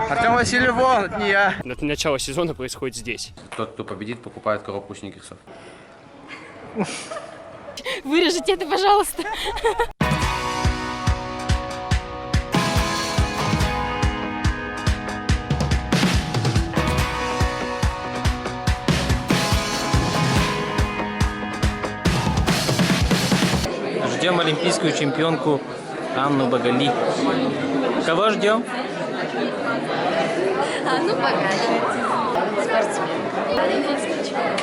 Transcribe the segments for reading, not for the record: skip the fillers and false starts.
Артем Васильев, вон, не я. Это начало сезона происходит здесь. Тот, кто победит, покупает коробку сникерсов. Вырежите это, пожалуйста. Ждем олимпийскую чемпионку Анну Багали. Кого ждем? Анну Багали. Спортсмен. Олимпийский чемпион.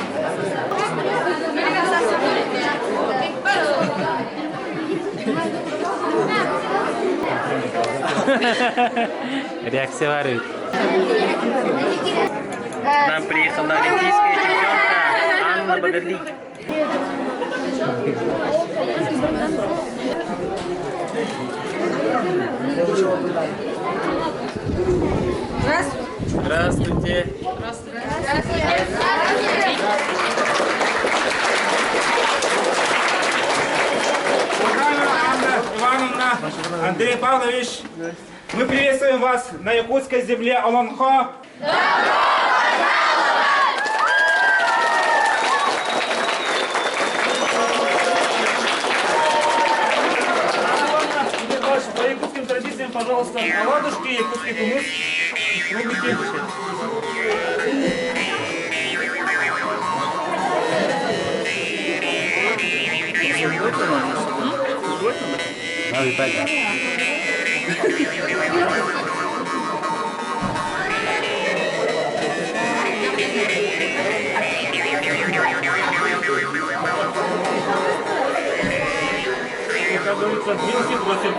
Реакция ворует. К нам приехала олимпийская чемпионка Анна Багали. Здравствуйте. Анна Ивановна, Андрей Павлович, мы приветствуем вас на якутской земле Олонхо. По якутским традициям, пожалуйста, оладушки, якутский хумус, рубики. Как говорится, милости просим.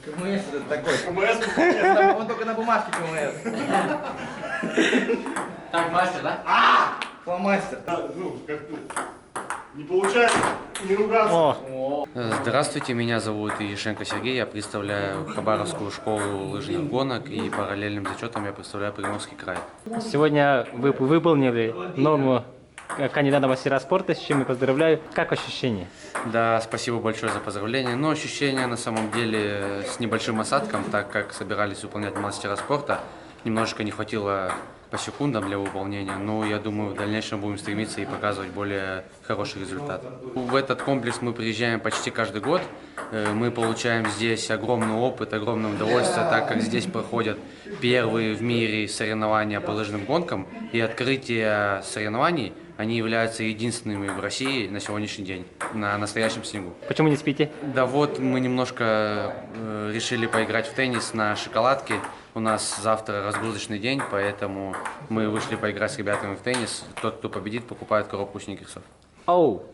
КМС это такой. КМС? Он только на бумажке КМС. Так, мастер, да? Фломастер. Ну, как-то не получается не ругаться. Здравствуйте, меня зовут Ешенко Сергей, я представляю Хабаровскую школу лыжных гонок и параллельным зачетом я представляю Приморский край. Сегодня вы выполнили норму кандидата в мастера спорта, с чем я поздравляю. Как ощущения? Да, спасибо большое за поздравления. Но ощущения на самом деле с небольшим осадком, так как собирались выполнять мастера спорта, немножечко не хватило по секундам для выполнения, но я думаю, в дальнейшем будем стремиться и показывать более хороший результат. В этот комплекс мы приезжаем почти каждый год. Мы получаем здесь огромный опыт, огромное удовольствие, так как здесь проходят первые в мире соревнования по лыжным гонкам, и открытие соревнований, они являются единственными в России на сегодняшний день, на настоящем снегу. Почему не спите? Да вот, мы немножко решили поиграть в теннис на шоколадке. У нас завтра разгрузочный день, поэтому мы вышли поиграть с ребятами в теннис. Тот, кто победит, покупает коробку сникерсов. Оу!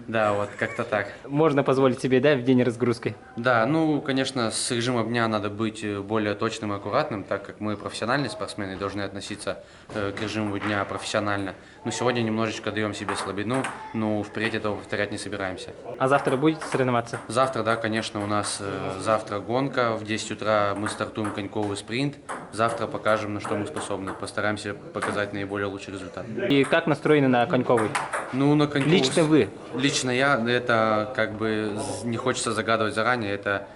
Да, вот как-то так. Можно позволить себе, да, в день разгрузки? Да, ну, конечно, с режимом дня надо быть более точным и аккуратным, так как мы профессиональные спортсмены и должны относиться к режиму дня профессионально. Но сегодня немножечко даем себе слабину, но впредь этого повторять не собираемся. А завтра будете соревноваться? Завтра, да, конечно, у нас завтра гонка. В 10 утра мы стартуем коньковый спринт. Завтра покажем, на что мы способны. Постараемся показать наиболее лучший результат. И как настроены на коньковый? Ну, на коньковый... Лично вы? Лично я, это как бы не хочется загадывать заранее. Это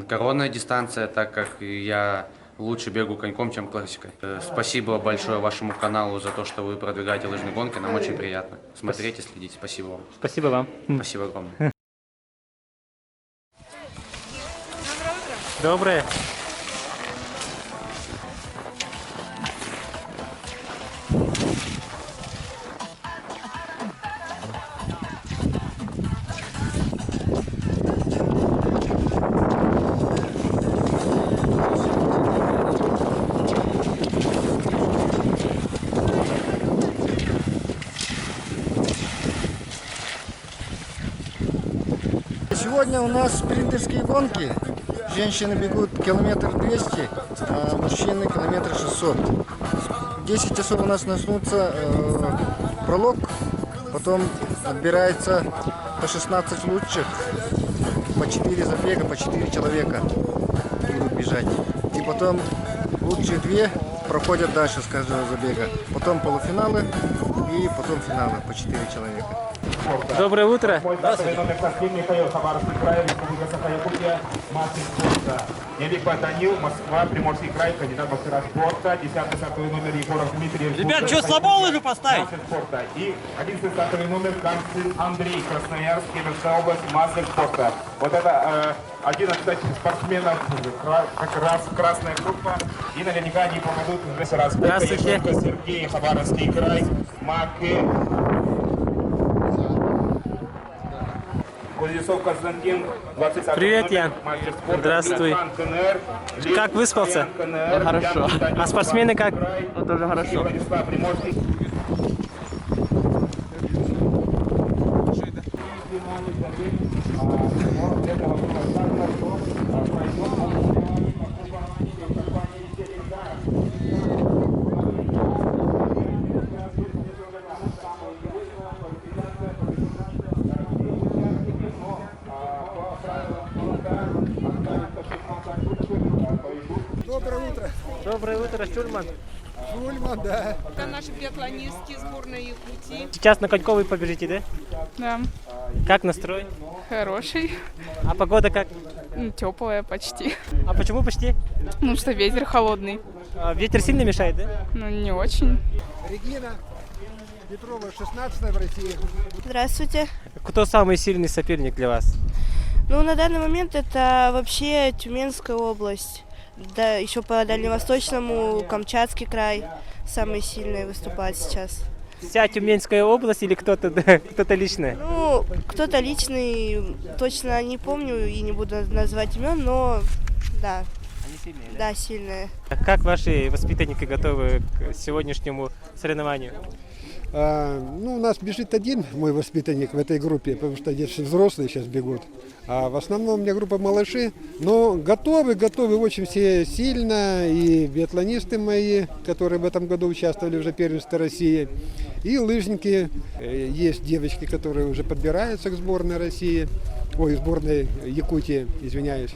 коронная дистанция, так как я лучше бегу коньком, чем классикой. Спасибо большое вашему каналу за то, что вы продвигаете лыжные гонки. Нам очень приятно смотреть и следить. Спасибо вам. Спасибо вам. Спасибо огромное. Доброе. Сегодня у нас спринтерские гонки. Женщины бегут километр 200, а мужчины километр 600. В 10 часов у нас начнутся пролог, потом отбирается по 16 лучших, по 4 забега, по 4 человека будут бежать. И потом лучшие 2 проходят дальше с каждого забега. Потом полуфиналы и потом финалы по 4 человека. Доброе утро. Михаил, Хабаровский край, Республика Саха-Якутия, мастер спорта. Еликова Данил, Москва, Приморский край, кандидат в мастера спорта, 10-й стартовый номер Егоров Дмитрий. Ребят, что, слабо лыжу поставить? Мастер спорта. И 11-й стартовый номер Камцин Андрей, Красноярск, Кемеровская область, мастер спорта. Вот это 11 спортсменов, как раз красная группа. И наверняка они попадут в раз. Здравствуйте. Сергей, Хабаровский край, Маки. Кузнецов Константин, 20. Привет, Ян. Здравствуй. Как выспался? Хорошо. А спортсмены как? Тоже хорошо. Доброе утро, Шульман. Шульман, да. Это наши биатлонистки сборной Якутии. Сейчас на Коньковой побежите, да? Да, Как настрой? хороший, А погода как? теплая почти. А почему почти? Ну что ветер холодный, Ветер сильно мешает, да? ну не очень. Регина Петрова, 16-я в России. Здравствуйте. Кто самый сильный соперник для вас? Ну, на данный момент это вообще Тюменская область. Да, еще по Дальневосточному Камчатский край самый сильный выступает сейчас. Вся Тюменская область или кто-то кто-то личное? Ну, кто-то личный, точно не помню и не буду называть имен, но да. Они сильные, да? Да, сильные. Как ваши воспитанники готовы к сегодняшнему соревнованию? Ну, у нас бежит один мой воспитанник в этой группе, потому что здесь все взрослые сейчас бегут. А в основном у меня группа малыши, но готовы очень все сильно. И биатлонисты мои, которые в этом году участвовали уже в первенстве России, и лыжники. Есть девочки, которые уже подбираются к сборной России, сборной Якутии, извиняюсь.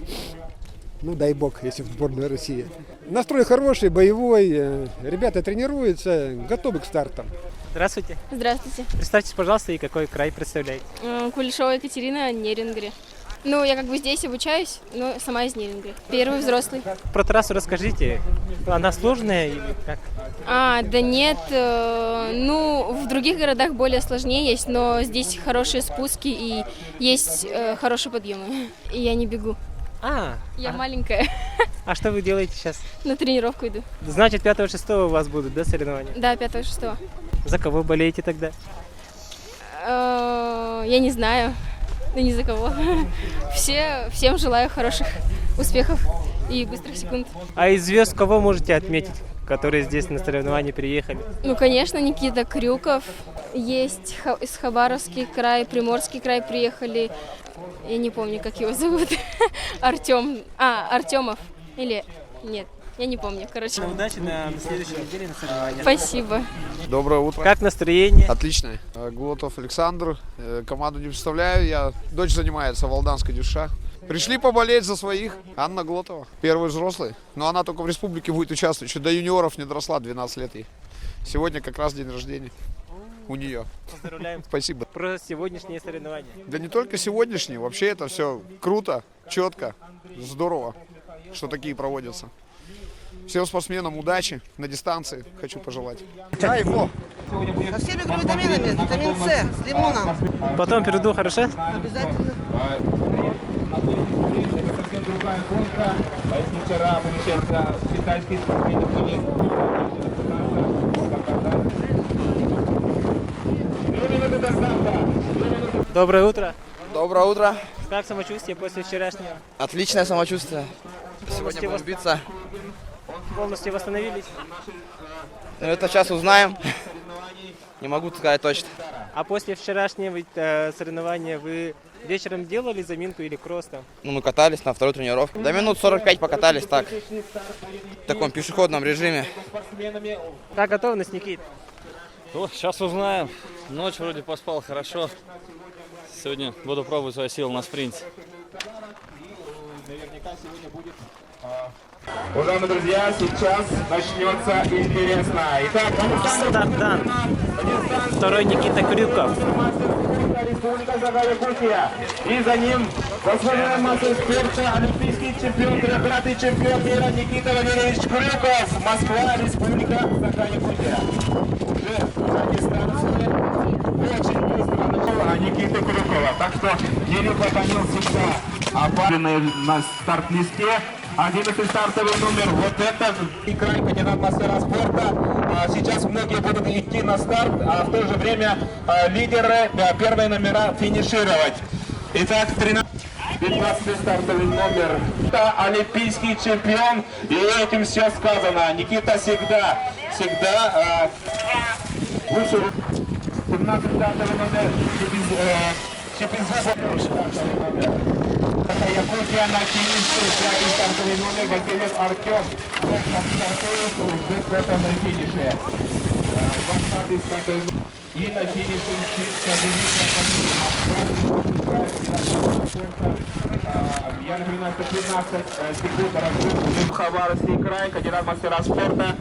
Ну, дай бог, если в сборную России. Настрой хороший, боевой, ребята тренируются, готовы к стартам. Здравствуйте. Здравствуйте. Представьтесь, пожалуйста, и какой край представляете? Кулешова Екатерина, Нерингри. Ну, я как бы здесь обучаюсь, но сама из Нерингри. Первый взрослый. Про трассу расскажите. Она сложная или как? Да нет, ну, в других городах более сложнее есть, но здесь хорошие спуски и есть хорошие подъемы. И я не бегу. Я маленькая. А что вы делаете сейчас? На тренировку иду. Значит, 5-6 у вас будут, да, соревнования? Да, 5-6. За кого болеете тогда? Я не знаю. Да ни за кого. Всем желаю хороших успехов и быстрых секунд. А из звезд кого можете отметить, которые здесь на соревнования приехали? Ну, конечно, Никита Крюков. Есть из Хабаровский край, Приморский край приехали. Я не помню, как его зовут. Артемов. Или нет, я не помню, короче. Удачи на следующей неделе на соревнованиях. Спасибо. Доброе утро. Как настроение? Отлично. Глотов Александр. Команду не представляю. Дочь занимается в Алданской ДЮСШ. Пришли поболеть за своих. Анна Глотова. Первый взрослый. Но она только в республике будет участвовать. Еще до юниоров не доросла, 12 лет ей. Сегодня как раз день рождения у нее. Поздравляем. Спасибо. Про сегодняшние соревнования. Да не только сегодняшние. Вообще это все круто, четко, здорово, что такие проводятся. Всем спортсменам удачи на дистанции хочу пожелать. Айво! Со всеми витаминами, витамин С с лимоном. Потом перейду, хорошо? Обязательно. Совсем другая гонка. Если вчера, получается, китайский спортсмен. Доброе утро. Доброе утро. Как самочувствие после вчерашнего? Отличное самочувствие. Сегодня будем биться. Полностью восстановились? Ну, это сейчас узнаем. Не могу сказать точно. А после вчерашнего соревнования вы вечером делали заминку или кросс там? Ну, мы катались на второй тренировке. До минут 45 покатались так. В таком пешеходном режиме. Как готовность, Никит? Ну, сейчас узнаем. Ночь вроде поспал хорошо. Сегодня буду пробовать свои силы на спринте. Уважаемые друзья, сейчас начнется интересно. Итак, Старт дан. Второй Никита Крюков. Республика Саха-Якутия. И за ним заслуженный мастер спорта, олимпийский чемпион, трехкратный чемпион мира Никита Валерьевич Крюков. Москва, Республика Саха-Якутия. Уже на дистанции очень быстро начала Никита Крюкова. Так что еле поклонил всегда опаленный на старт-листе. 11 стартовый номер. Вот это и край кандидат мастера спорта. Сейчас многие будут идти на старт, а в то же время лидеры первые номера финишировать. Итак, 15 стартовый номер. Это олимпийский чемпион, и этим все сказано. Никита всегда лучше. 17 стартовый номер. Якутия на финише, 5 стартовый номер, Васильев Артем. Уже кто-то на финише. 20 стартовый номер. И на финише я напоминаю, что 15 секунд разрыв. Хабаровский край, кандидат мастера спорта.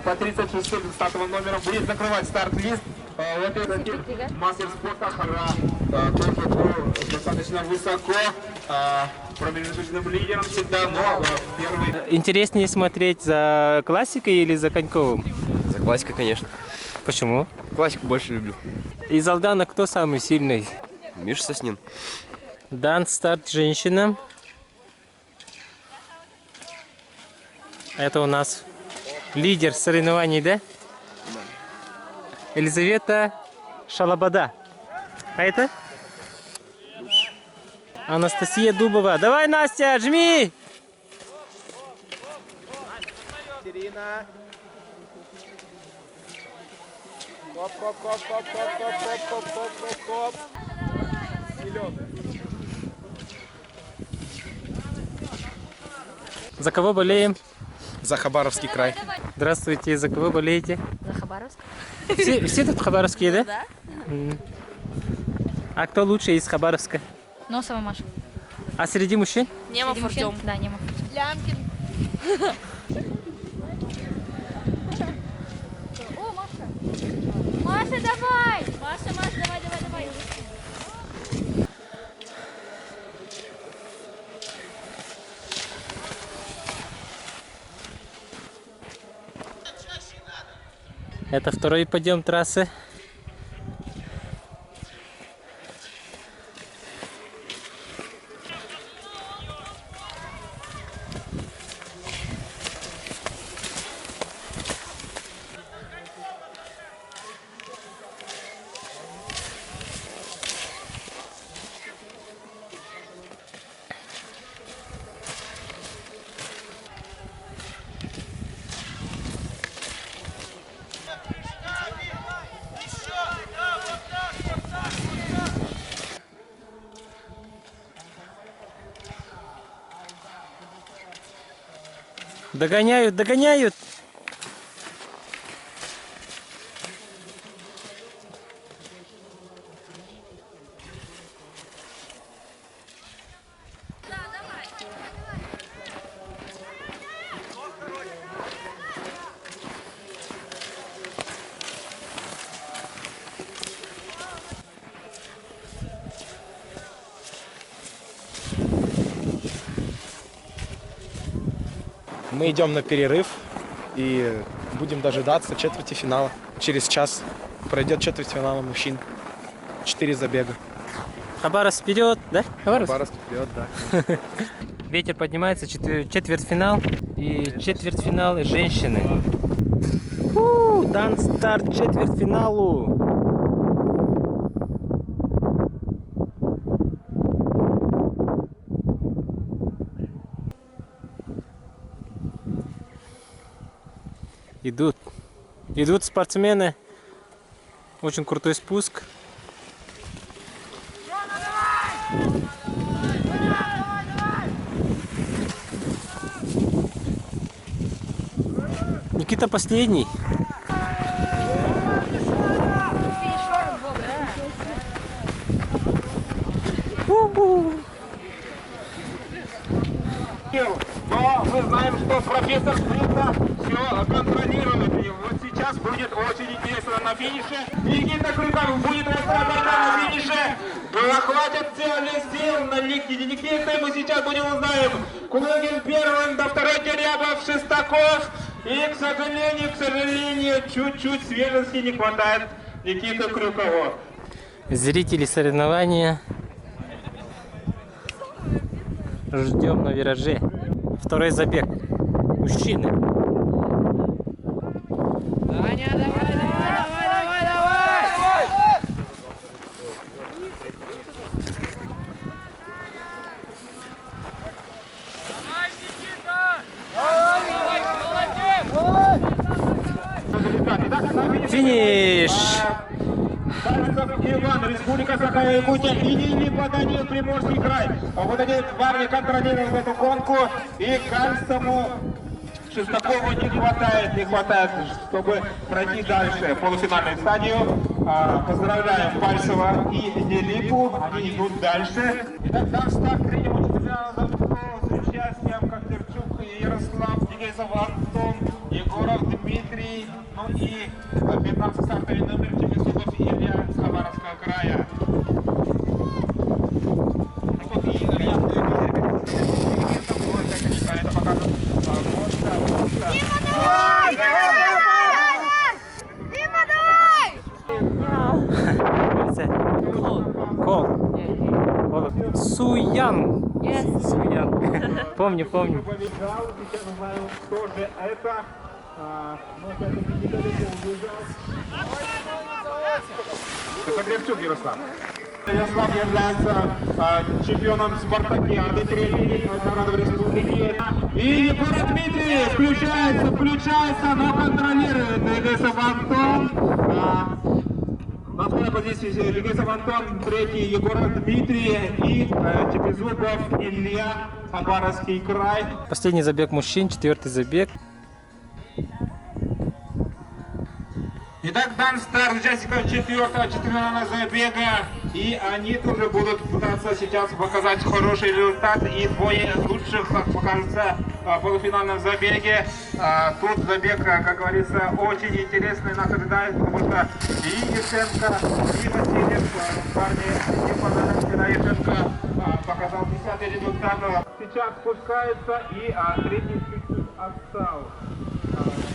По 36 стартовым номером будет закрывать старт-лист. Вот этот мастер спорта Хара тоже был достаточно высоко, промежуточным лидером всегда, но первый... Интереснее смотреть за классикой или за Коньковым? За классикой, конечно. Почему? Классику больше люблю. Из Алдана кто самый сильный? Миша Соснин. Дан старт женщинам. Это у нас лидер соревнований, да? Елизавета Шалабада. А это? Анастасия Дубова. Давай, Настя, жми! Ирина. Коп. За кого болеем? За Хабаровский край. Здравствуйте, за кого болеете? За Хабаровск. Все тут хабаровские, да? Да. А кто лучше из Хабаровска? Носова Маша. А среди мужчин? Немов Артем. Да, Немов. Лямкин. О, Маша. Маша, давай! Маша, давай. Это второй подъем трассы. Догоняют! Мы идем на перерыв и будем дожидаться четвертьфинала. Через час пройдет четвертьфинал мужчин. 4 забега. Хабаровск вперед, да? Хабаровск вперед, да. Ветер поднимается, четвертьфинал и четвертьфинал женщины. Дан старт четвертьфиналу. Идут спортсмены Очень крутой спуск. Никита последний. Но мы знаем, что профессор Смитна все контролирует. И вот сейчас будет очень интересно на финише. Никита Крюков будет расстраиваться на финише. Хватит сил на Никиты. Мы сейчас будем узнаем. Кулугин первым, до второй Терябов, Шестаков. И, к сожалению, чуть-чуть свежести не хватает Никиты Крюкову. Зрители соревнования. Ждем на вираже. Второй забег. Мужчины. Даня, давай! Финиш! Иван, Республика Саха-Якутия, и Липа Данил, Приморский край. Вот эти парни контролируют эту гонку, и Кальцеву, Шестакову не хватает, чтобы пройти дальше полуфинальную стадию. Поздравляем Пальцева и Нелипу, они идут дальше. Итак, наш старт третьего чемпионата с участием Кондратюк, Ярослав, Дегейзов Антон, Егоров Дмитрий, ну и 15 стартовый номер Чемесудов Илья с Хабаровского края. Это показывает. Суян. Суян. Помню. Побежал, сейчас узнаем, кто же это. Это Гребчук Ярослав. Ярослав является чемпионом спартакиады третьей народов республики. И Егор Дмитрий включается, но контролирует Дегейсов Антон. На второй позиции Дегейсов Антон, третий Егор Дмитрий и Чепезубов Илья, Хабаровский край. Последний забег мужчин, четвертый забег. Итак, дан старт участников четвертого забега, и они тоже будут пытаться сейчас показать хороший результат, и двое лучших, как покажется, в полуфинальном забеге. Тут забег, как говорится, очень интересный нас ожидает, потому что и Ешенко, и Васильев, парни, и Панаренко, Ешенко показал 10-й результат. Сейчас спускается, и третий чуть-чуть отстал.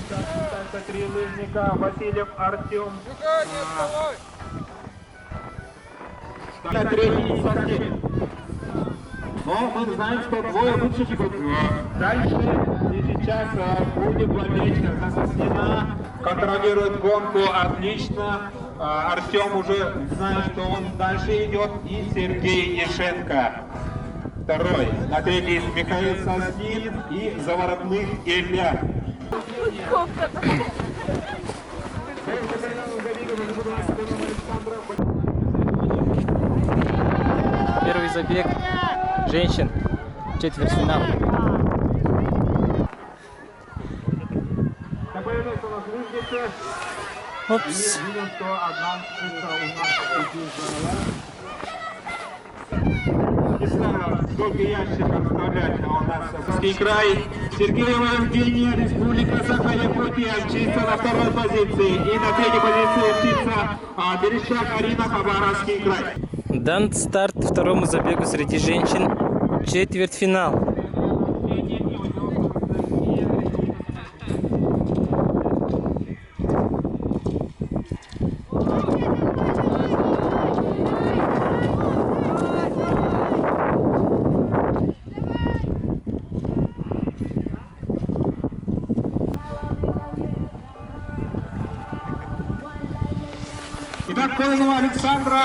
Сейчас три лыжника, Васильев, Артем. Третий. Но мы знаем, что двое лучших идут дальше. И сейчас будет болеть Заснина, контролирует гонку отлично. Артем уже знает, что он дальше идет. И Сергей Ешенко. Второй. На третий Михаил Соснин и Заворотных Илья. Первый забег женщин, четвертьфинал. Опс. Сколько ящиков вставлять у нас Саский край. Сергеева Евгения, Республика Саха-Якутия, мчится на второй позиции. И на третьей позиции мчится Берещак Арина, Хабаровский край. Дан старт второму забегу среди женщин, четвертьфинал. Итак, Колынова Александра,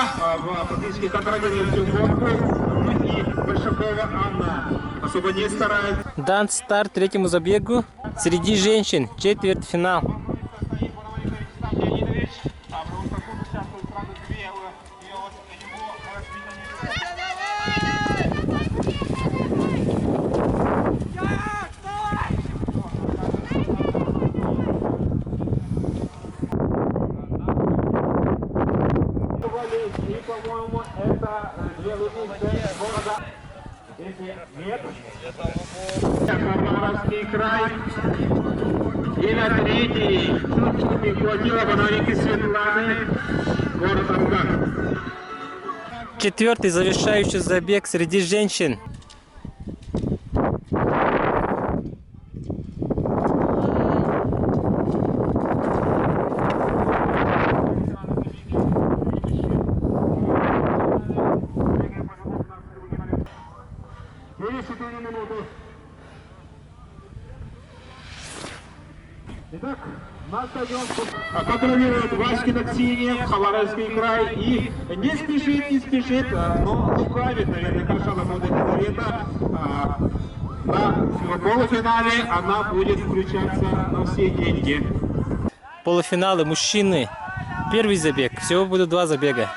фактически контролирует всю гонку, и Большакова Анна особо не старается. Дан старт третьему забегу среди женщин, четвертьфинал. по-моему, это две лучницы города. Если нет, Хабаровский край. И на третий хватило бананики Светланы, город Амгар. Четвертый завершающий забег среди женщин. Итак, на стадион контролирует Васькина Ксения, Хабаровский край. И не спешит, но лукавит, наверное, Каршана будет Елизавета. На полуфинале она будет включаться на все деньги. Полуфиналы мужчины. Первый забег. Всего будут 2 забега.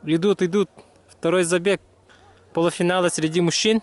Идут. Второй забег полуфинала среди мужчин.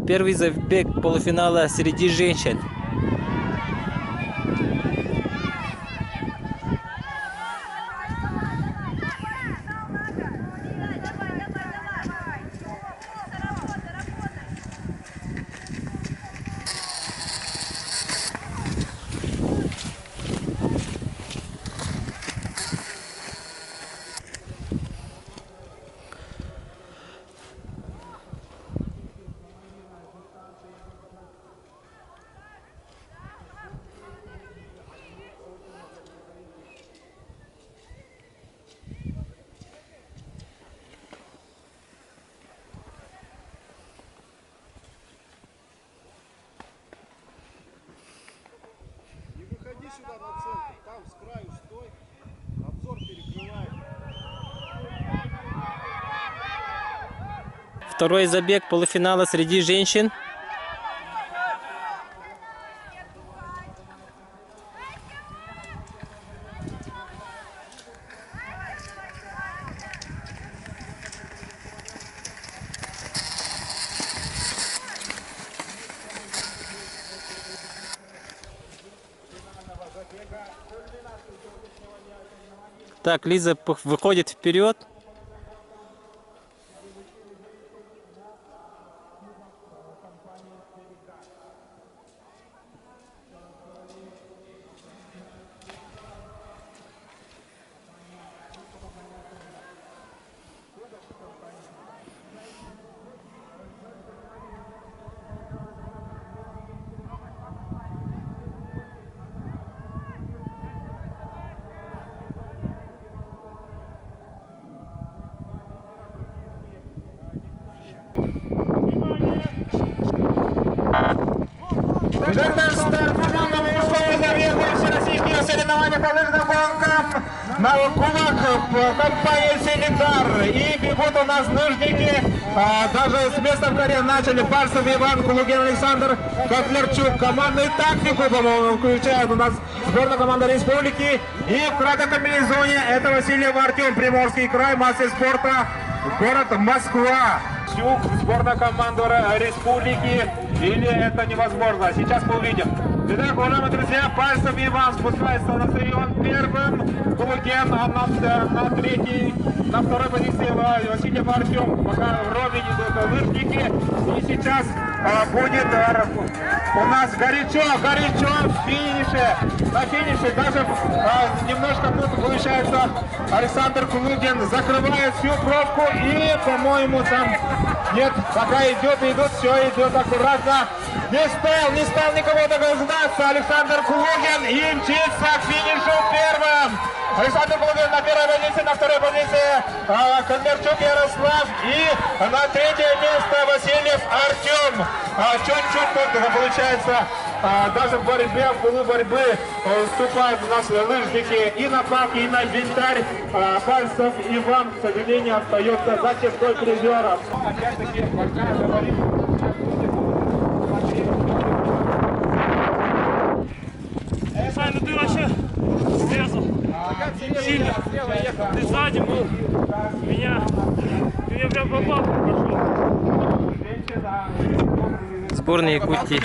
Первый забег полуфинала среди женщин. Сюда на центр, там с краю стой, обзор перекрывает. Второй забег полуфинала среди женщин. Так, Лиза выходит вперед. Жертва старт командного мужского забега всероссийских соревнований по лыжным гонкам на кулак компании «Селитар». И бегут у нас лыжники, даже с места в карьере начали. Пальцев Иван, Кулугин Александр, Котлерчук. Командную тактику, по-моему, включает у нас сборная команда республики. И в кратком комбинезоне это Васильев Артем, Приморский край, мастер спорта. Город Москва. Сюк, сборная команды республики. Или это невозможно? Сейчас мы увидим. Итак, уважаемые друзья, Пальцев Иван спускается на стадион первым. Кулуген на третьей, на второй позиции Васильев Артем. Пока вровень идут лыжники. И сейчас будет у нас горячо в финише. На финише даже немножко тут получается Александр Кулугин закрывает всю пробку. И, по-моему, там нет, пока идут, все идет аккуратно. Не стал никого дождаться. Александр Кулугин и мчится к финишу первым. Александр Кулугин на первой позиции, на второй позиции Кондратюк Ярослав и на третье место Васильев Артем. Чуть-чуть тут получается даже в борьбе, в полу борьбы вступают у нас лыжники и на пак, и на винтарь. Пальцев Иван, к сожалению, остается за чертой призеров. Опять-таки, пока говорим. Сань, ну ты вообще срезал сильно. Ты сзади был. Меня прям попал, пошел. Сборная Якутии.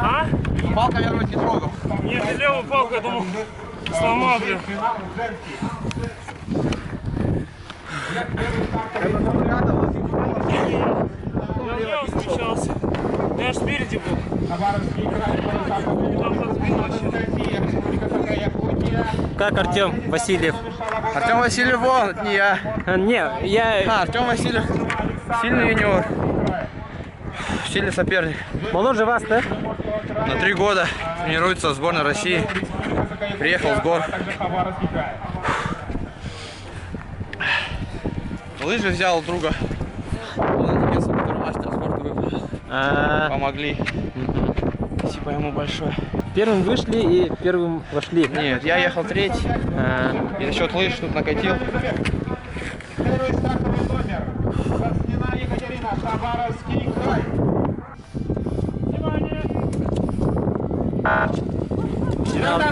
А? Палками рот не трогал. Нет, левую палку, я думал, сломал, блин. Я левым встречался. Я спереди был. Как Артем Васильев? Артем Васильев, вон, не я. Не, я... Артем Васильев, сильный юниор. Сильный соперник. Моложе вас, да? На 3 года тренируется в сборной России. Приехал с гор. Лыжи взял у друга. Мастер спорта выпал. Помогли. Спасибо ему большое. Первым вышли и первым вошли. Нет, я ехал третий. И за счет лыж тут накатил. Первый стартовый номер. Соснина Екатерина, Хабаровский край.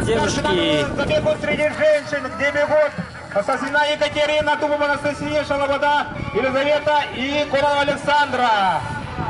Девушки. Забегут среди женщин, где бегут Соснина Екатерина, Дубова Анастасия, Шалобода Елизавета и Коронова Александра.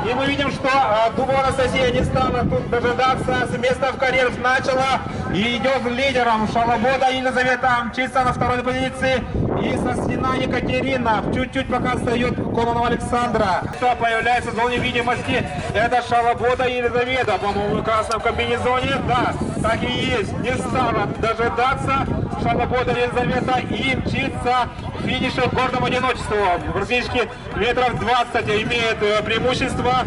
И мы видим, что Дубова Анастасия не стала тут дожидаться, с места в карьер начала и идет лидером. Шалобода Елизавета мчится на второй позиции. И Соснина Екатерина чуть-чуть пока отстает Коронова Александра. Появляется в зоне видимости. Это Шалобода Елизавета, по-моему, в красном комбинезоне. Да, так и есть. Не стала дожидаться Шалобода Елизавета и мчится к финишу в гордом одиночеству. Практически метров 20 имеет преимущество.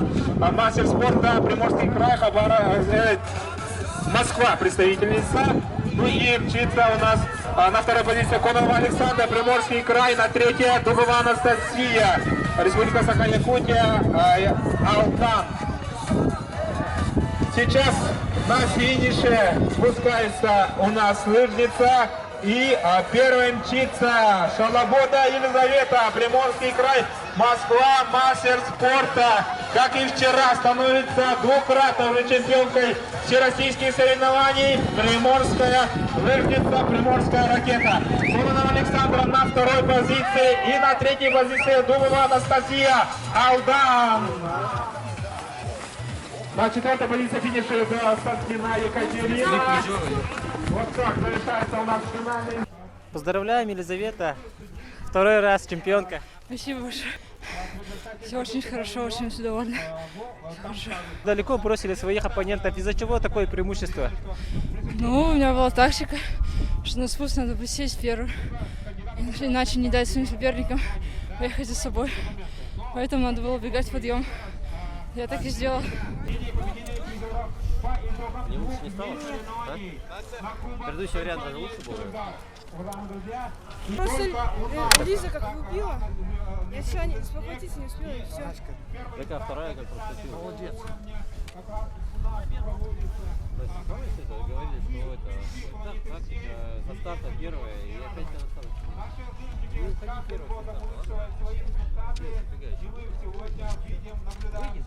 Мастер спорта Приморский край, Москва представительница. Ну и мчится у нас на второй позиции Коронова Александра, Приморский край, на третье Дубова Анастасия, Республика Саха-Якутия, Алтан. Сейчас на финише спускается у нас лыжница. И первой мчится Шалобода Елизавета, Приморский край, Москва, мастер спорта. Как и вчера, становится двукратной уже чемпионкой всероссийских соревнований. Приморская лыжница, Приморская ракета. Коронова Александра на второй позиции. И на третьей позиции Дубова Анастасия, Алдан. На четвертой позиции финиша Соснина Екатерина. Вот так завершается у нас финальный. Поздравляем, Елизавета. Второй раз чемпионка. Спасибо большое. Все очень хорошо, очень довольна. Хорошо. Далеко бросили своих оппонентов. Из-за чего такое преимущество? Ну, у меня была тактика, что на спуск надо присесть первым. Иначе не дать своим соперникам поехать за собой. Поэтому надо было бегать подъем. Я так и сделала. Не лучше не стало? А? Предыдущий вариант даже лучше был. Просто Лиза как убила. Я все спохватиться не успела и все. Какая вторая, как проступила. Молодец. Помните, говорили, что это практика со старта первая и опять на старт. Не уходи первый со старта, ладно? Выйди сзади,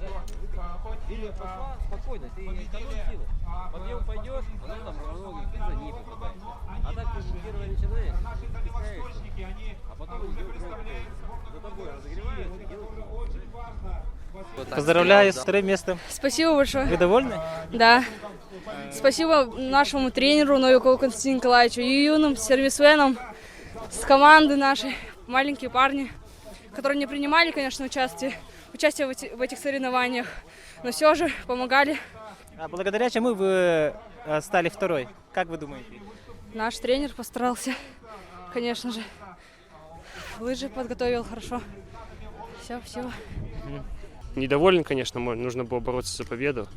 или пошла спокойно, ты не экономишь силу. Подъем пойдешь, она там равно, и ты за ней попадаешь. А так ты первое начинаешь, Поздравляю с вторым местом. Спасибо большое. Вы довольны? Да. Спасибо нашему тренеру Новикову Константину Николаевичу и юным сервисменам с команды нашей, маленькие парни, которые не принимали, конечно, участие в этих соревнованиях, но все же помогали. А благодаря чему вы стали второй? Как вы думаете? Наш тренер постарался, конечно же. Лыжи подготовил хорошо. Все, спасибо. Недоволен, конечно, нужно было бороться за победу.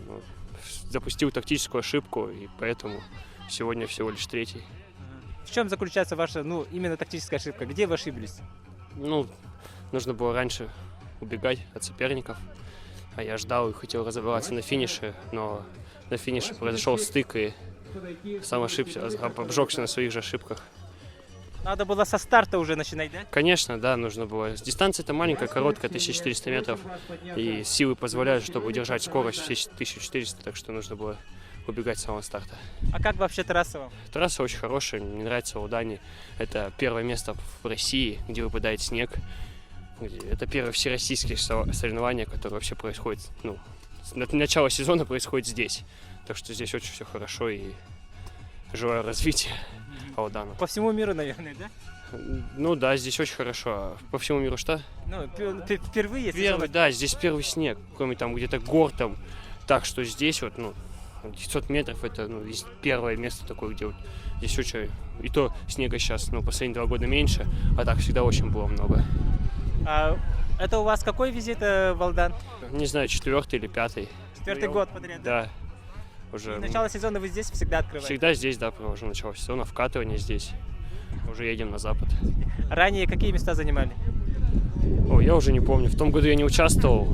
Но допустил тактическую ошибку, и поэтому сегодня всего лишь третий. В чем заключается ваша, именно тактическая ошибка? Где вы ошиблись? Нужно было раньше убегать от соперников, а я ждал и хотел разобраться на финише, но на финише произошел стык, и сам ошибся, обжегся на своих же ошибках. Надо было со старта уже начинать, да? Конечно, да, нужно было. Дистанция-то маленькая, короткая, 1400 метров, и силы позволяют, чтобы удержать скорость 1400, так что нужно было убегать с самого старта. А как вообще трасса вам? Трасса очень хорошая, мне нравится Алдане. Это первое место в России, где выпадает снег. Это первое всероссийские соревнования, которые вообще происходят, начало сезона происходит здесь. Так что здесь очень все хорошо, и желаю развития Алдану. По всему миру, наверное, да? Да, здесь очень хорошо. А по всему миру что? Впервые. Да, здесь первый снег, кроме там где-то гор там. Так что здесь 900 метров это первое место такое, где здесь очень... И то снега сейчас, последние 2 года меньше, а так всегда очень было много. А это у вас какой визит в Алдан? Не знаю, 4-й или 5-й. 4-й год подряд, да? Уже. И начало сезона вы здесь всегда открываете? Всегда здесь, да, провожу начало сезона, вкатывание здесь. Уже едем на запад. Ранее какие места занимали? Я уже не помню. В том году я не участвовал,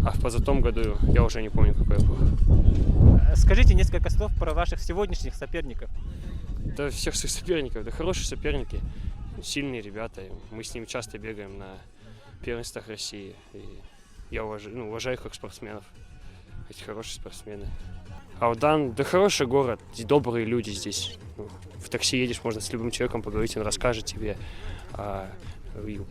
а в позатом году я уже не помню, какой я был. Скажите несколько слов про ваших сегодняшних соперников. Да, всех своих соперников, да, хорошие соперники, сильные ребята. Мы с ними часто бегаем на первенствах России. И я уважаю их как спортсменов. Эти хорошие спортсмены. Алдан, да, хороший город, добрые люди здесь. В такси едешь, можно с любым человеком поговорить, он расскажет тебе.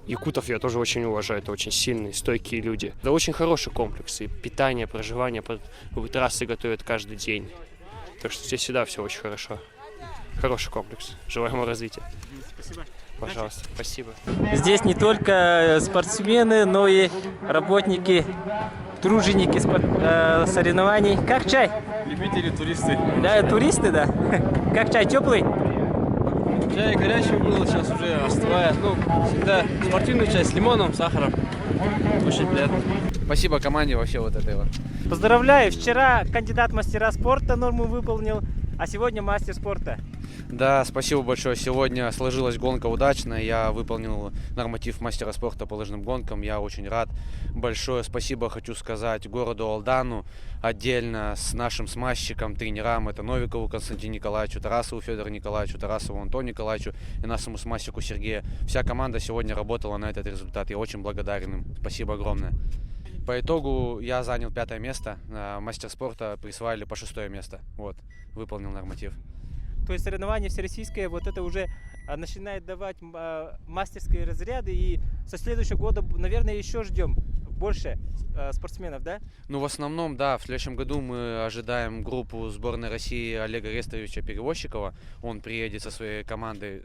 Якутов я тоже очень уважаю, это очень сильные, стойкие люди. Да, очень хороший комплекс, и питание, проживание, трассы готовят каждый день. Так что здесь всегда все очень хорошо. Хороший комплекс. Желаю ему развития. Спасибо. Пожалуйста, спасибо. Здесь не только спортсмены, но и работники, труженики соревнований. Как чай? Любители, туристы. Да, туристы, да. Как чай, теплый? Чай горячий был, сейчас уже остывает. Всегда спортивный чай с лимоном, сахаром. Очень приятно. Спасибо команде вообще этой вот. Поздравляю, вчера кандидат в мастера спорта норму выполнил, а сегодня мастер спорта. Да, спасибо большое. Сегодня сложилась гонка удачно. Я выполнил норматив мастера спорта по лыжным гонкам. Я очень рад. Большое спасибо хочу сказать городу Алдану. Отдельно с нашим смазчиком, тренерам. Это Новикову Константину Николаевичу, Тарасову Федору Николаевичу, Тарасову Антону Николаевичу и нашему смазчику Сергею. Вся команда сегодня работала на этот результат. Я очень благодарен им. Спасибо огромное. По итогу я занял 5-е место. Мастер спорта присвоили по 6-е место. Выполнил норматив. То есть соревнования всероссийские, это уже начинает давать мастерские разряды, и со следующего года, наверное, еще ждем больше спортсменов, да? В основном, да. В следующем году мы ожидаем группу сборной России Олега Рестовича Перевозчикова. Он приедет со своей командой,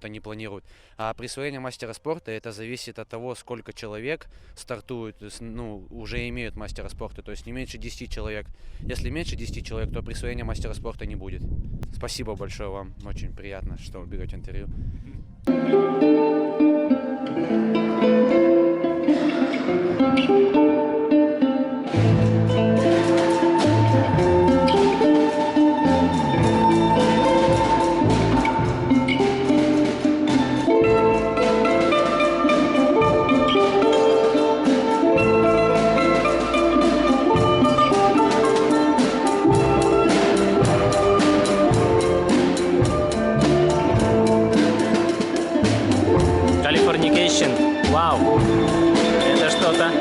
они планируют. А присвоение мастера спорта, это зависит от того, сколько человек стартуют, уже имеют мастера спорта. То есть не меньше 10 человек. Если меньше 10 человек, то присвоения мастера спорта не будет. Спасибо большое вам. Очень приятно, что вы берете интервью. Californication. Вау! Это что-то.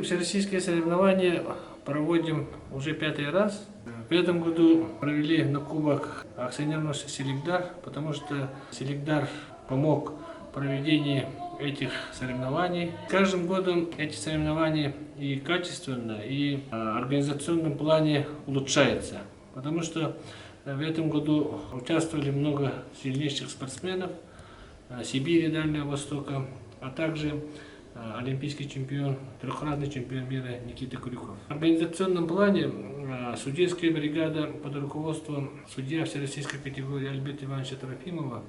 Мы всероссийские соревнования проводим уже 5-й раз. В этом году провели на кубок акционерного Селигдар, потому что Селигдар помог в проведении этих соревнований. С каждым годом эти соревнования и качественно, и в организационном плане улучшаются, потому что в этом году участвовали много сильнейших спортсменов Сибири, Дальнего Востока, а также олимпийский чемпион, трехкратный чемпион мира Никита Крюков. В организационном плане судейская бригада под руководством судья всероссийской категории Альберта Ивановича Трофимова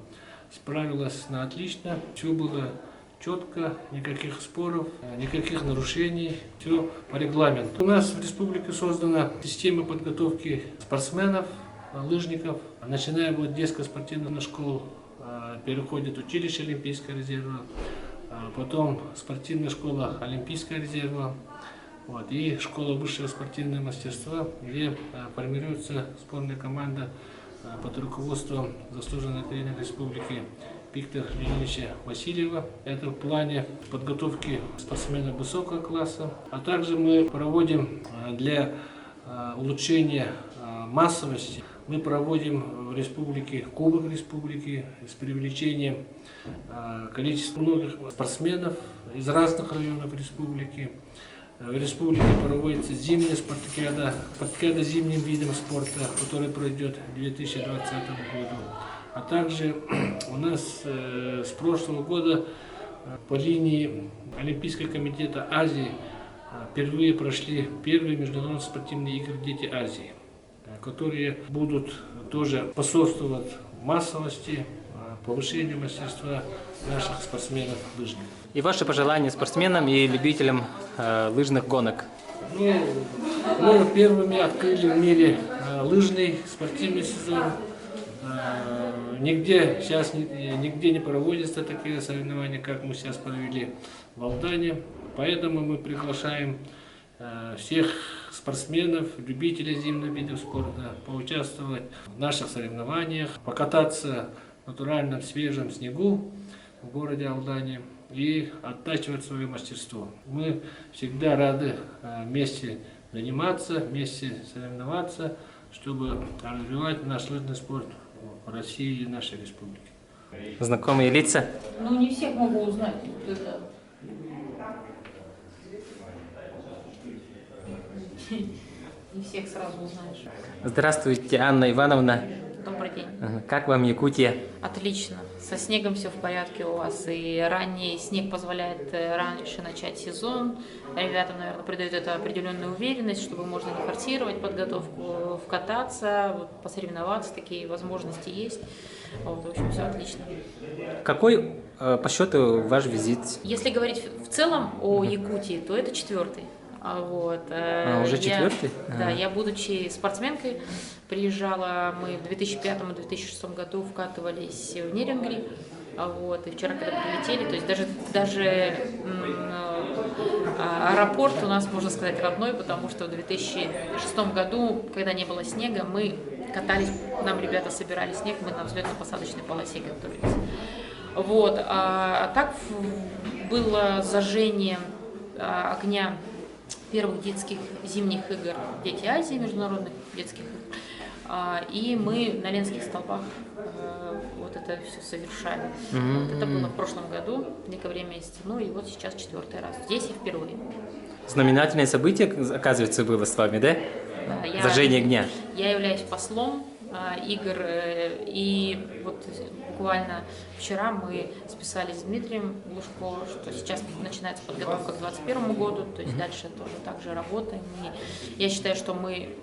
справилась на отлично. Все было четко, никаких споров, никаких нарушений, все по регламенту. У нас в республике создана система подготовки спортсменов, лыжников, начиная от детско-спортивных школ, переходит училище Олимпийского резерва, потом спортивная школа Олимпийского резерва, и школа высшего спортивного мастерства, где формируется сборная команда под руководством заслуженного тренера республики Виктора Леонидовича Васильева. Это в плане подготовки спортсменов высокого класса. А также мы проводим для улучшения массовости, мы проводим в республике Кубок республики с привлечением количества многих спортсменов из разных районов республики. В республике проводится зимняя спартакиада зимним видом спорта, который пройдет в 2020 году. А также у нас с прошлого года по линии Олимпийского комитета Азии впервые прошли первые международные спортивные игры «Дети Азии», которые будут тоже способствовать массовости, повышению мастерства наших спортсменов-лыжников. И ваши пожелания спортсменам и любителям лыжных гонок? Мы первыми открыли в мире лыжный спортивный сезон. Нигде не проводятся такие соревнования, как мы сейчас провели в Алдане. Поэтому мы приглашаем всех спортсменов, любителей зимних видов спорта поучаствовать в наших соревнованиях, покататься в натуральном свежем снегу в городе Алдане и оттачивать свое мастерство. Мы всегда рады вместе заниматься, вместе соревноваться, чтобы развивать наш лыжный спорт в России и нашей республике. Знакомые лица? Ну, не всех могу узнать. Не всех сразу узнаешь. Здравствуйте, Анна Ивановна. Добрый день. Как вам Якутия? Отлично. Со снегом все в порядке у вас. И ранний снег позволяет раньше начать сезон. Ребятам, наверное, придает это определенную уверенность, чтобы можно не форсировать подготовку, вкататься, посоревноваться. Такие возможности есть. В общем, все отлично. Какой по счету ваш визит? Если говорить в целом о Якутии, то это 4-й. Уже 4-й? Да, я, будучи спортсменкой, приезжала, мы в 2005 и 2006 году вкатывались в Нерюнгри, и вчера, когда прилетели, то есть даже аэропорт у нас, можно сказать, родной, потому что в 2006 году, когда не было снега, мы катались, нам ребята собирали снег, мы на взлетно-посадочной полосе готовились. А так было зажжение огня первых детских зимних игр «Дети Азии», международных детских игр. И мы на Ленских столбах это все совершали. Это было в прошлом году, в декабре месяце. И сейчас 4-й раз. Здесь и впервые. Знаменательное событие, оказывается, было с вами, да? Зажжение огня. Я являюсь послом игр. И буквально вчера мы списались с Дмитрием Глушко, что сейчас начинается подготовка к 2021 году, то есть дальше тоже так же работаем. И я считаю, что мы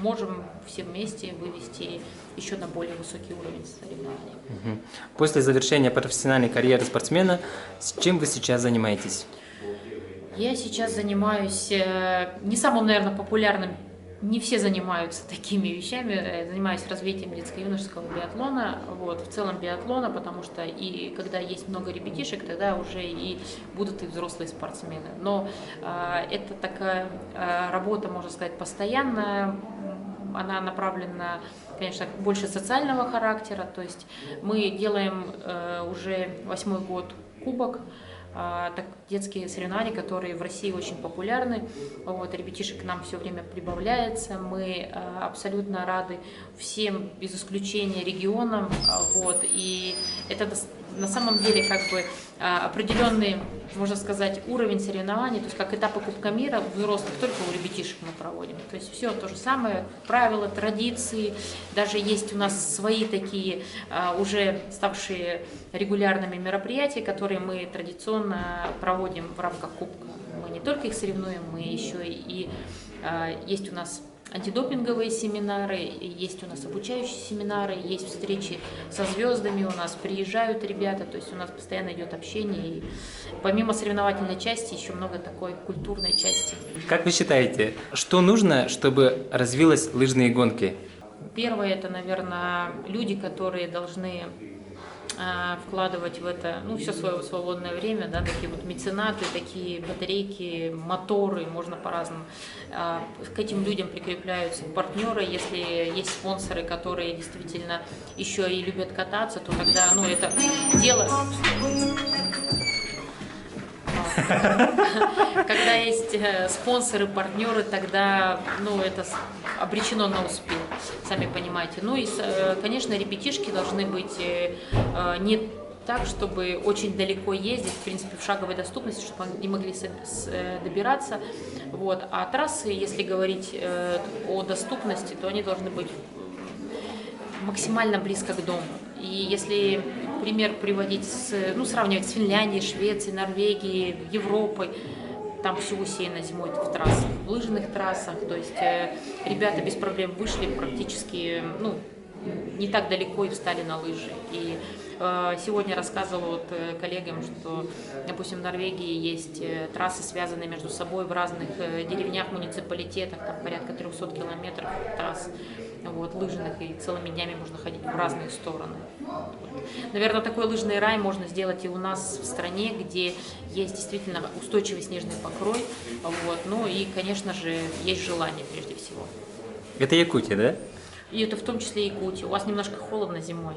можем все вместе вывести еще на более высокий уровень соревнований. После завершения профессиональной карьеры спортсмена, с чем вы сейчас занимаетесь? Я сейчас занимаюсь не самым, наверное, популярным. Не все занимаются такими вещами. Я занимаюсь развитием детско-юношеского биатлона, в целом биатлона, потому что и когда есть много ребятишек, тогда уже и будут и взрослые спортсмены. Но это такая работа, можно сказать, постоянная. Она направлена, конечно, больше социального характера. То есть мы делаем уже 8-й год кубок детские соревнования, которые в России очень популярны. Вот, ребятишек к нам все время прибавляется. Мы абсолютно рады всем, без исключения, регионам. Вот, и это на самом деле как бы определенный, можно сказать, уровень соревнований, то есть как этапы Кубка мира взрослых, только у ребятишек мы проводим. То есть все то же самое, правила, традиции, даже есть у нас свои такие уже ставшие регулярными мероприятия, которые мы традиционно проводим в рамках Кубка. Мы не только их соревнуем, мы еще и есть у нас антидопинговые семинары, есть у нас обучающие семинары, есть встречи со звездами, у нас приезжают ребята, то есть у нас постоянно идет общение. И помимо соревновательной части еще много такой культурной части. Как вы считаете, что нужно, чтобы развилась лыжные гонки? Первое, это, наверное, люди, которые должны вкладывать в это, ну, все свое свободное время, да, такие вот меценаты, такие батарейки, моторы, можно по-разному. К этим людям прикрепляются партнеры, если есть спонсоры, которые действительно еще и любят кататься, то тогда, ну, это дело... Когда есть спонсоры, партнеры, тогда, ну, это обречено на успех, сами понимаете. Ну и, конечно, ребятишки должны быть не так, чтобы очень далеко ездить, в принципе, в шаговой доступности, чтобы они могли добираться. Вот. А трассы, если говорить о доступности, то они должны быть максимально близко к дому. И если пример приводить, сравнивать с Финляндией, Швецией, Норвегией, Европой, там все усеяно зимой в трассах, в лыжных трассах. То есть ребята без проблем вышли практически, не так далеко и встали на лыжи. И сегодня рассказывала вот коллегам, что, допустим, в Норвегии есть трассы, связанные между собой в разных деревнях, муниципалитетах, там порядка 300 километров трасс, вот, лыжных, и целыми днями можно ходить в разные стороны. Наверное, такой лыжный рай можно сделать и у нас в стране, где есть действительно устойчивый снежный покрой, вот, ну и, конечно же, есть желание прежде всего. Это Якутия, да? И это в том числе Якутия. У вас немножко холодно зимой,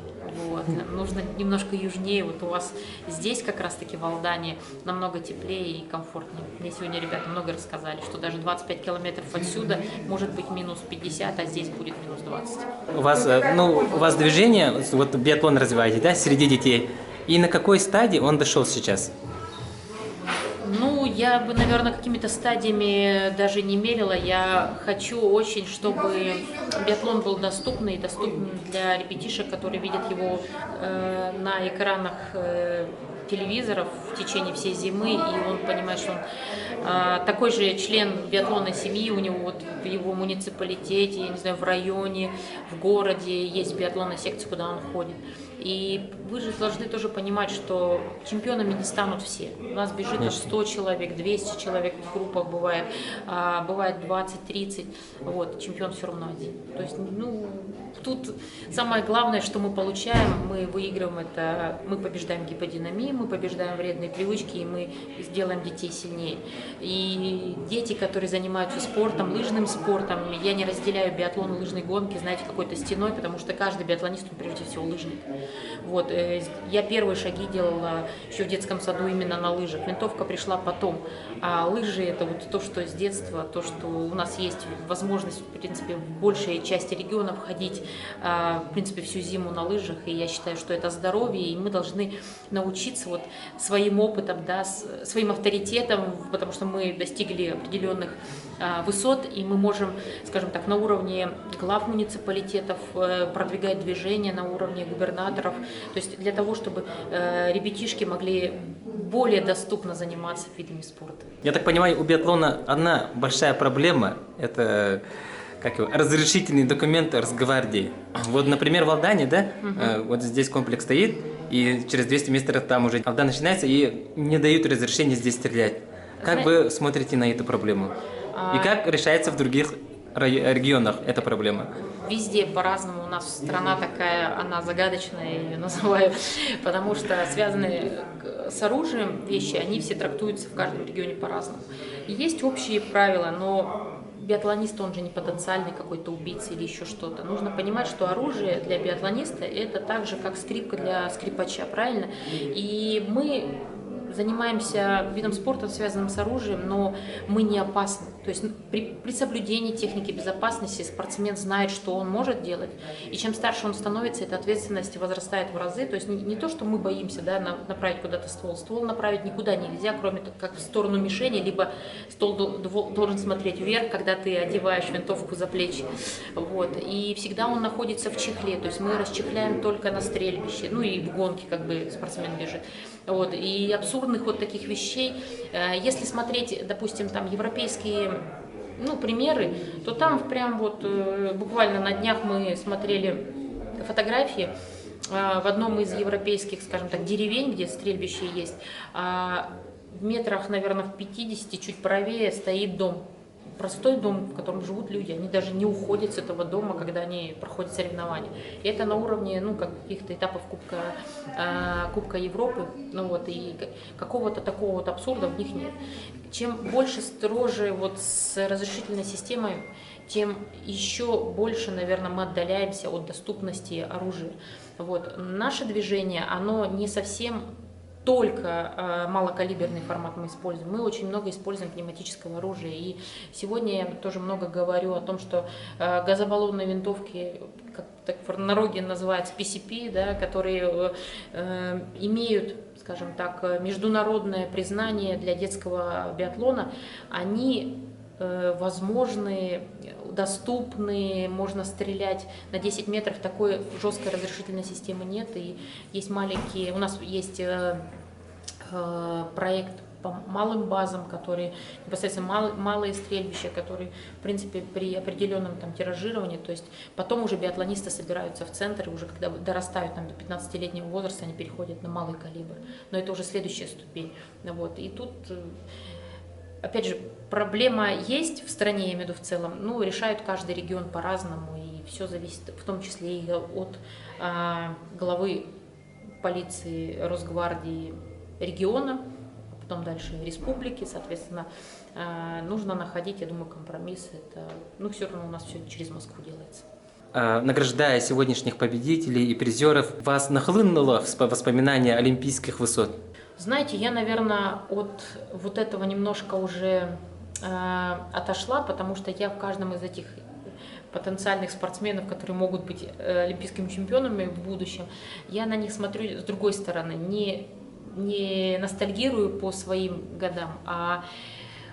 вот. Нужно немножко южнее. Вот у вас здесь как раз-таки в Алдане намного теплее и комфортнее. Мне сегодня ребята много рассказали, что даже 25 километров отсюда может быть минус 50, а здесь будет минус 20. У вас движение, вот биатлон развиваете, да, среди детей. И на какой стадии он дошел сейчас? Я бы, наверное, какими-то стадиями даже не мерила. Я хочу очень, чтобы биатлон был доступный для ребятишек, которые видят его на экранах телевизоров в течение всей зимы, и он понимает, что он такой же член биатлонной семьи, у него вот в его муниципалитете, я не знаю, в районе, в городе есть биатлонная секция, куда он ходит. И вы же должны тоже понимать, что чемпионами не станут все. У нас бежит 100 человек, 200 человек в группах бывает, бывает 20-30, вот, чемпион все равно один. То есть, тут самое главное, что мы получаем, мы выигрываем это, мы побеждаем гиподинамию, мы побеждаем вредные привычки, и мы сделаем детей сильнее. И дети, которые занимаются спортом, лыжным спортом, я не разделяю биатлон и лыжные гонки, знаете, какой-то стеной, потому что каждый биатлонист, он прежде всего лыжник. Вот, я первые шаги делала еще в детском саду именно на лыжах. Винтовка пришла потом. А лыжи — это вот то, что с детства, то, что у нас есть возможность, в принципе, в большей части регионов ходить, в принципе, всю зиму на лыжах. И я считаю, что это здоровье, и мы должны научиться вот своим опытом, да, своим авторитетом, потому что мы достигли определенных высот, и мы можем, скажем так, на уровне глав муниципалитетов продвигать движение, на уровне губернаторов. То есть для того, чтобы ребятишки могли более доступно заниматься видами спорта. Я так понимаю, у биатлона одна большая проблема – это разрешительный документ Росгвардии. Вот, например, в Алдане, да, вот здесь комплекс стоит, и через 200 метров там уже Алдан начинается, и не дают разрешения здесь стрелять. Как вы смотрите на эту проблему? И как решается в других регионах эта проблема? Везде по-разному. У нас страна такая, она загадочная, я ее называю, потому что связанные с оружием вещи, они все трактуются в каждом регионе по-разному. Есть общие правила, но биатлонист, он же не потенциальный какой-то убийца или еще что-то. Нужно понимать, что оружие для биатлониста — это так же, как скрипка для скрипача, правильно? И мы занимаемся видом спорта, связанным с оружием, но мы не опасны. То есть при соблюдении техники безопасности спортсмен знает, что он может делать. И чем старше он становится, эта ответственность возрастает в разы. То есть не то, что мы боимся, да, направить куда-то ствол. Ствол направить никуда нельзя, кроме как в сторону мишени, либо ствол должен смотреть вверх, когда ты одеваешь винтовку за плечи. Вот. И всегда он находится в чехле. То есть мы расчехляем только на стрельбище, ну и в гонке как бы спортсмен бежит. Вот. И абсурдных вот таких вещей, если смотреть, допустим, там европейские примеры, то там прям вот буквально на днях мы смотрели фотографии в одном из европейских, скажем так, деревень, где стрельбище есть, в метрах, наверное, в 50, чуть правее стоит дом. Простой дом, в котором живут люди, они даже не уходят с этого дома, когда они проходят соревнования. И это на уровне, каких-то этапов Кубка Европы, и какого-то такого вот абсурда в них нет. Чем больше строже вот с разрешительной системой, тем еще больше, наверное, мы отдаляемся от доступности оружия. Вот. Наше движение, оно не совсем только малокалиберный формат мы используем. Мы очень много используем пневматического оружия. И сегодня я тоже много говорю о том, что газобаллонные винтовки, как так в народе называется PCP, да, которые имеют, скажем так, международное признание для детского биатлона, они возможны, доступны, можно стрелять на 10 метров, такой жесткой разрешительной системы нет. И есть маленькие, у нас есть проект по малым базам, которые непосредственно малые стрельбища, которые, в принципе, при определенном там тиражировании, то есть потом уже биатлонисты собираются в центр, и уже когда дорастают там, до 15-летнего возраста, они переходят на малый калибр. Но это уже следующая ступень. Вот. И тут, опять же, проблема есть в стране, я имею в виду в целом, решают каждый регион по-разному, и все зависит в том числе и от главы полиции, Росгвардии региона, а потом дальше республики, соответственно, нужно находить, я думаю, компромисс. Это, все равно у нас все через Москву делается. Награждая сегодняшних победителей и призеров, вас нахлынуло воспоминание олимпийских высот? Знаете, я, наверное, от вот этого немножко уже отошла, потому что я в каждом из этих потенциальных спортсменов, которые могут быть олимпийскими чемпионами в будущем, я на них смотрю с другой стороны, не ностальгирую по своим годам, а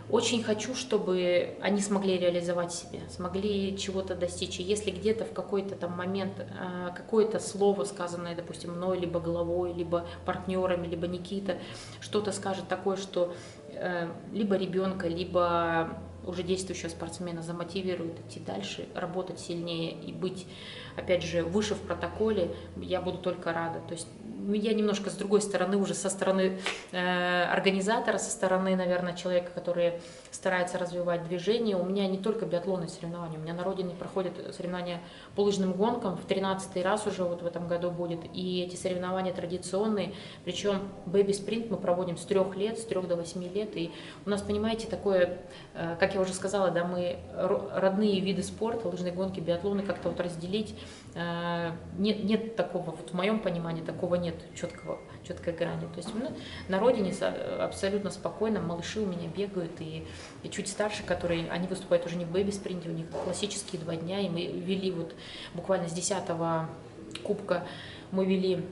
очень хочу, чтобы они смогли реализовать себя, смогли чего-то достичь. И если где-то в какой-то там момент какое-то слово, сказанное, допустим, мной, либо главой, либо партнерами, либо Никита, что-то скажет такое, что либо ребенка, либо уже действующего спортсмена замотивирует идти дальше, работать сильнее и быть, опять же, выше в протоколе, я буду только рада. То есть я немножко с другой стороны, уже со стороны организатора, со стороны, наверное, человека, который старается развивать движение. У меня не только биатлонные соревнования, у меня на родине проходят соревнования по лыжным гонкам, в 13-й раз уже вот в этом году будет. И эти соревнования традиционные, причем бэби-спринт мы проводим с 3 лет, с 3 до 8 лет. И у нас, понимаете, такое, как я уже сказала, да, мы родные виды спорта, лыжные гонки, биатлоны как-то вот разделить. Нет такого, вот в моем понимании, такого нет четкой грани. То есть на родине абсолютно спокойно, малыши у меня бегают, и чуть старше, которые, они выступают уже не в бэби-спринте, у них классические 2 дня, и мы вели вот буквально с 10-го кубка, мы вели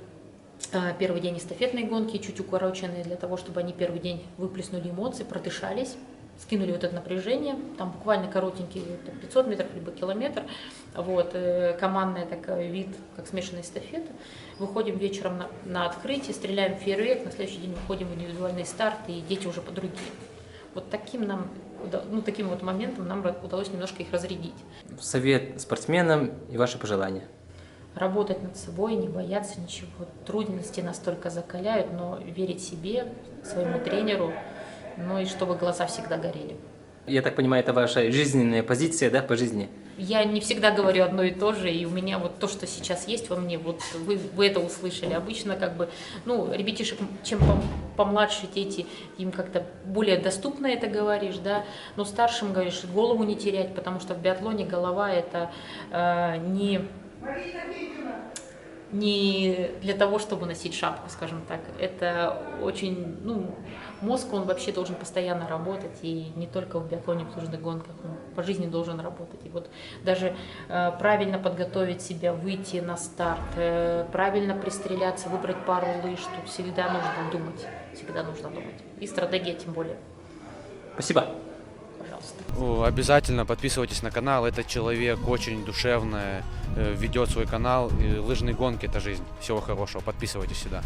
первый день эстафетной гонки, чуть укороченные, для того, чтобы они первый день выплеснули эмоции, продышались, скинули вот это напряжение, там буквально коротенький 500 метров, либо километр, вот, командный такой вид, как смешанная эстафета. Выходим вечером на открытие, стреляем в фейерверк, на следующий день выходим в индивидуальный старт, и дети уже другие. Вот таким вот моментом нам удалось немножко их разрядить. Совет спортсменам и ваши пожелания? Работать над собой, не бояться ничего. Трудности нас только закаляют, но верить себе, своему тренеру, и чтобы глаза всегда горели. Я так понимаю, это ваша жизненная позиция, да, по жизни? Я не всегда говорю одно и то же, и у меня вот то, что сейчас есть во мне, вот вы это услышали. Обычно ребятишек, чем помладше дети, им как-то более доступно это говоришь, да, но старшим говоришь, голову не терять, потому что в биатлоне голова это не не для того, чтобы носить шапку, скажем так. Это очень, мозг, он вообще должен постоянно работать, и не только в биатлоне, в лыжных гонках, он по жизни должен работать. И вот даже правильно подготовить себя, выйти на старт, правильно пристреляться, выбрать пару лыж, тут всегда нужно думать, И стратегия тем более. Спасибо. Пожалуйста. Обязательно подписывайтесь на канал, этот человек очень душевно ведет свой канал. И лыжные гонки – это жизнь. Всего хорошего, подписывайтесь сюда.